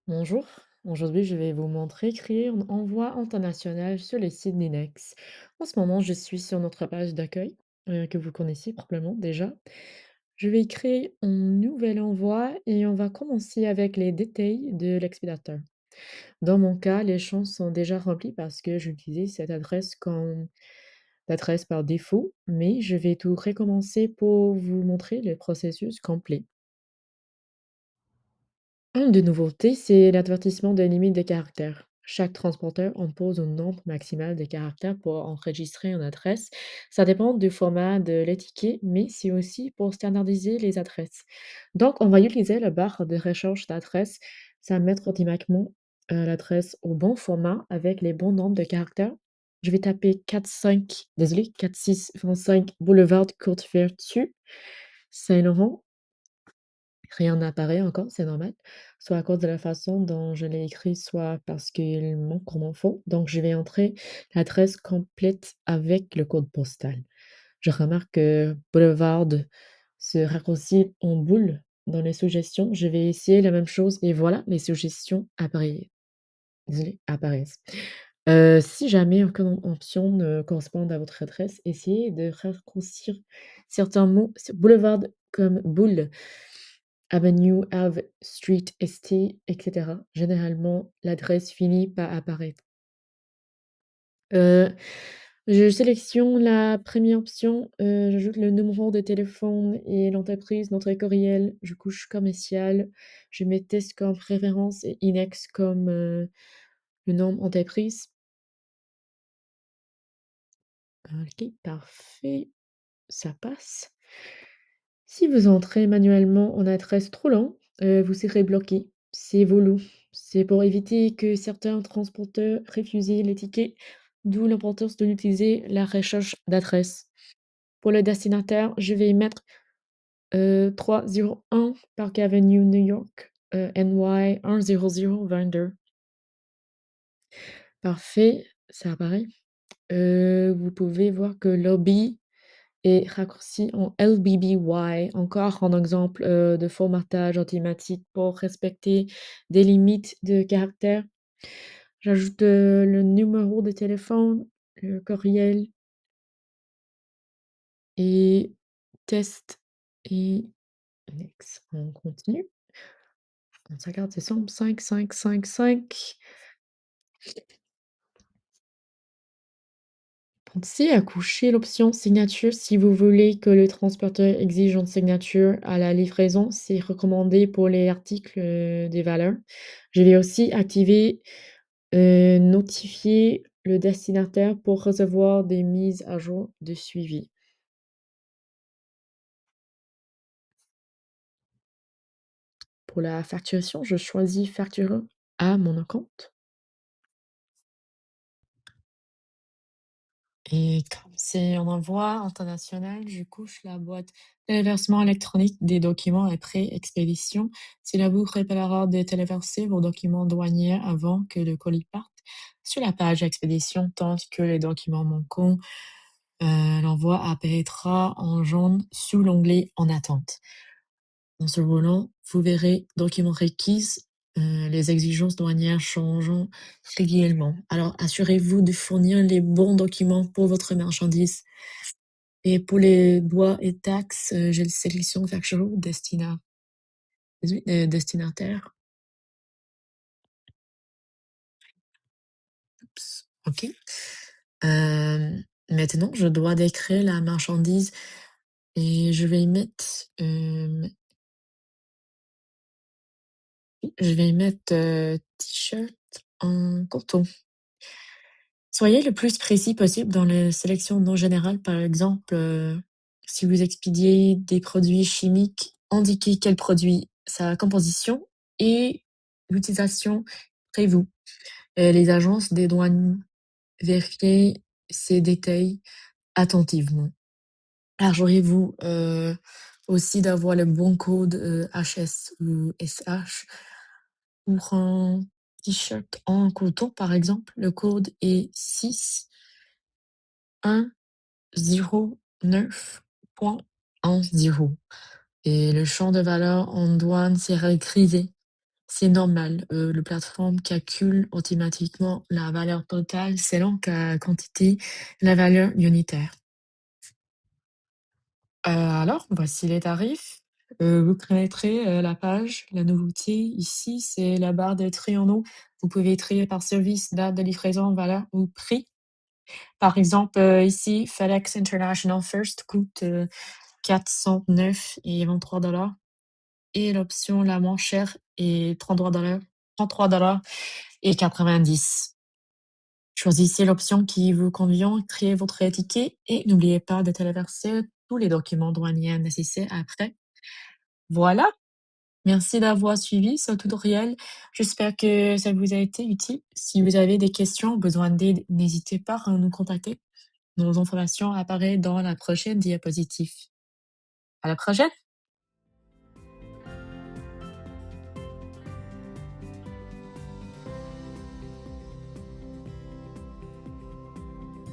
Bonjour, aujourd'hui je vais vous montrer créer un envoi international sur le site Linex. En ce moment, je suis sur notre page d'accueil, que vous connaissez probablement déjà. Je vais créer un nouvel envoi et on va commencer avec les détails de l'expéditeur. Dans mon cas, les champs sont déjà remplis parce que j'utilisais cette adresse comme adresse par défaut, mais je vais tout recommencer pour vous montrer le processus complet. Une des nouveautés, c'est l'avertissement de limite de caractères. Chaque transporteur impose un nombre maximal de caractères pour enregistrer une adresse. Ça dépend du format de l'étiquette, mais c'est aussi pour standardiser les adresses. Donc, on va utiliser la barre de recherche d'adresse. Ça va mettre automatiquement l'adresse au bon format avec les bons nombres de caractères. Je vais taper 45, désolé, 4625 Boulevard Courtevertu, Saint-Laurent. Rien n'apparaît encore, c'est normal, soit à cause de la façon dont je l'ai écrit, soit parce qu'il manque comme info. Donc, je vais entrer l'adresse complète avec le code postal. Je remarque que Boulevard se raccourcit en boule dans les suggestions. Je vais essayer la même chose et voilà, les suggestions apparaissent. Désolée, apparaissent. Si jamais aucune option ne correspond à votre adresse, essayez de raccourcir certains mots. Boulevard comme boule, Avenue, Ave, Street, ST, etc. Généralement, l'adresse finit par apparaître. Heu, je sélectionne la première option, j'ajoute le numéro de téléphone et l'entreprise, notre courriel, je couche commercial, je mets test comme préférence et Inex comme, le nom entreprise. OK, parfait, ça passe. Si vous entrez manuellement en adresse trop long, vous serez bloqué. C'est voulu. C'est pour éviter que certains transporteurs refusent les tickets, d'où l'importance de l'utiliser la recherche d'adresse. Pour le destinataire, je vais mettre 301 Park Avenue, New York, NY 10022. Parfait, ça apparaît. Vous pouvez voir que lobby et raccourci en LBBY, encore un exemple, de formatage automatique pour respecter des limites de caractères. J'ajoute, le numéro de téléphone, le courriel et test et next. On continue. On s'agarde décembre 5, 5, 5, 5. Pensez à coucher l'option signature si vous voulez que le transporteur exige une signature à la livraison. C'est recommandé pour les articles des valeurs. Je vais aussi activer notifier le destinataire pour recevoir des mises à jour de suivi. Pour la facturation, je choisis facture à mon compte. Et comme c'est un envoi international, je couche la boîte de versement électronique des documents après expédition. Cela vous rappellera de téléverser vos documents douaniers avant que le colis parte. Sur la page expédition, tant que les documents manquants, l'envoi apparaîtra en jaune sous l'onglet En attente. En ce volant, vous verrez documents requis, les exigences douanières changeant régulièrement. Alors, assurez-vous de fournir les bons documents pour votre marchandise. Et pour les droits et taxes, je sélectionne facture destinataire. Oups, OK. Maintenant, je dois décrire la marchandise et je vais y mettre, t-shirt en coton. Soyez le plus précis possible dans les sélections non générales. Par exemple, si vous expédiez des produits chimiques, indiquez quel produit, sa composition et l'utilisation prévue. Les agences des douanes, vérifiez ces détails attentivement. Assurez-vous, aussi d'avoir le bon code, HS ou SH. Pour un t-shirt en coton, par exemple, le code est 6109.10 et le champ de valeur en douane sera grisé. C'est normal, le plateforme calcule automatiquement la valeur totale selon la quantité, la valeur unitaire. Alors, voici les tarifs. Vous connaîtrez, la page, la nouveauté ici, c'est la barre de tri en haut. Vous pouvez trier par service, date de livraison, valeur ou prix. Par exemple, ici, FedEx International First coûte, 409 et 23 et l'option la moins chère est 33 et 90. Choisissez l'option qui vous convient, créez votre ticket et n'oubliez pas de téléverser tous les documents douaniers nécessaires après. Voilà, merci d'avoir suivi ce tutoriel. J'espère que ça vous a été utile. Si vous avez des questions ou besoin d'aide, n'hésitez pas à nous contacter. Nos informations apparaissent dans la prochaine diapositive. À la prochaine!